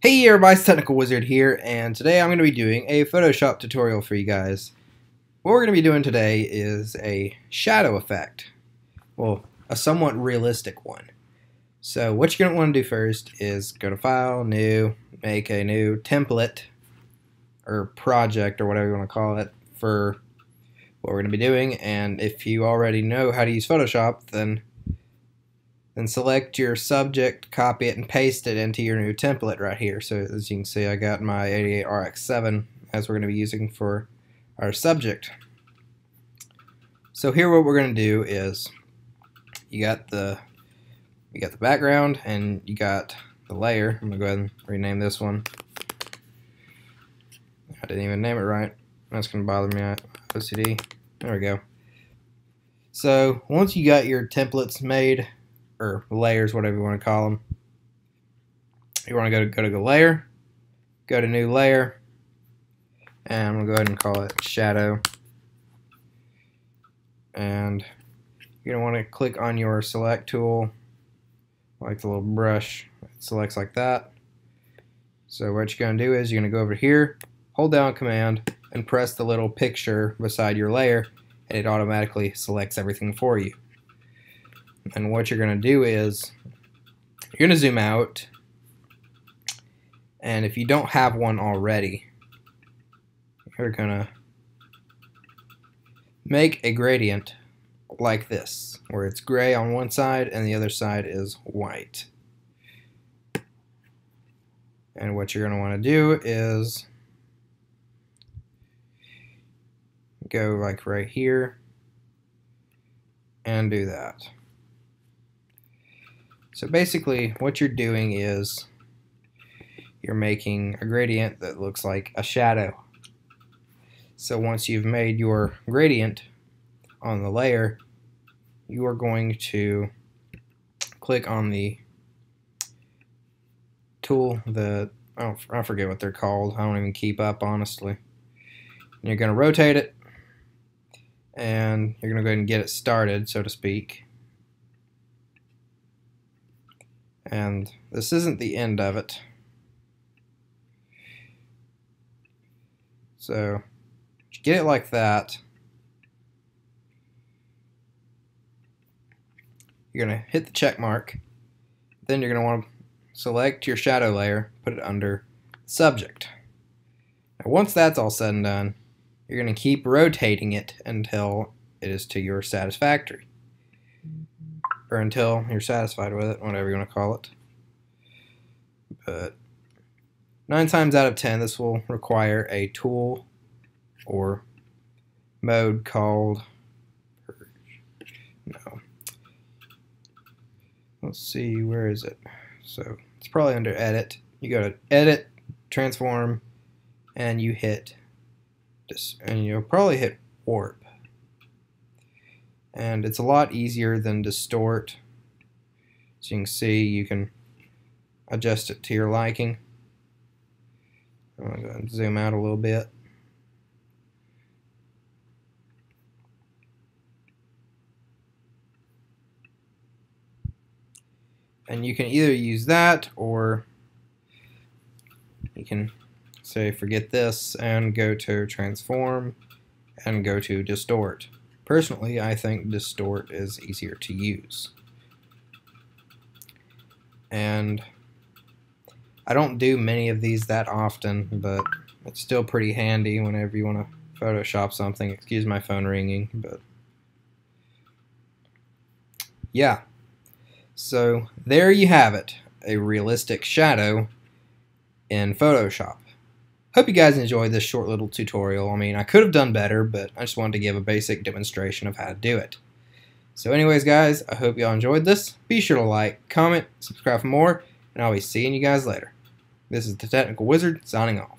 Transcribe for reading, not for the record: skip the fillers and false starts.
Hey everybody, it's Technical Wizard here, and today I'm going to be doing a Photoshop tutorial for you guys. What we're going to be doing today is a shadow effect. Well, a somewhat realistic one. So what you're going to want to do first is go to File, New, make a new template, or project, or whatever you want to call it, for what we're going to be doing. And if you already know how to use Photoshop, then select your subject, copy it, and paste it into your new template right here. So as you can see, I got my 88RX7 as we're going to be using for our subject. So here what we're going to do is you got the background and you got the layer. I'm going to go ahead and rename this one. I didn't even name it right. That's going to bother me. OCD. There we go. So once you got your templates made, or layers, whatever you want to call them, you want to go to the layer, go to new layer, and I'm going to go ahead and call it shadow. And you're going to want to click on your select tool, like the little brush. It selects like that. So what you're going to do is you're going to go over here, hold down Command, and press the little picture beside your layer, and it automatically selects everything for you. And what you're going to do is you're going to zoom out, and if you don't have one already, you're going to make a gradient like this, where it's gray on one side and the other side is white. And what you're going to want to do is go like right here and do that. So basically what you're doing is you're making a gradient that looks like a shadow. So once you've made your gradient on the layer, you are going to click on the tool that, I forget what they're called. I don't even keep up, honestly. And you're going to rotate it, and you're going to go ahead and get it started, so to speak. And this isn't the end of it. So you get it like that. You're going to hit the check mark. Then you're going to want to select your shadow layer, put it under subject. Now once that's all said and done, you're going to keep rotating it until it is to your satisfactory. Or until you're satisfied with it, whatever you want to call it. But 9 times out of 10, this will require a tool or mode called no. Let's see, where is it? So it's probably under Edit. You go to Edit, Transform, and you hit this, and you'll probably hit Warp. And it's a lot easier than Distort. So you can see, you can adjust it to your liking. I'm going to go and zoom out a little bit. And you can either use that, or you can say forget this and go to Transform and go to Distort. Personally, I think Distort is easier to use. And I don't do many of these that often, but it's still pretty handy whenever you want to Photoshop something. Excuse my phone ringing, but yeah. So there you have it, a realistic shadow in Photoshop. Hope you guys enjoyed this short little tutorial. I mean, I could have done better, but I just wanted to give a basic demonstration of how to do it. So anyways, guys, I hope y'all enjoyed this. Be sure to like, comment, subscribe for more, and I'll be seeing you guys later. This is the Technical Wizard, signing off.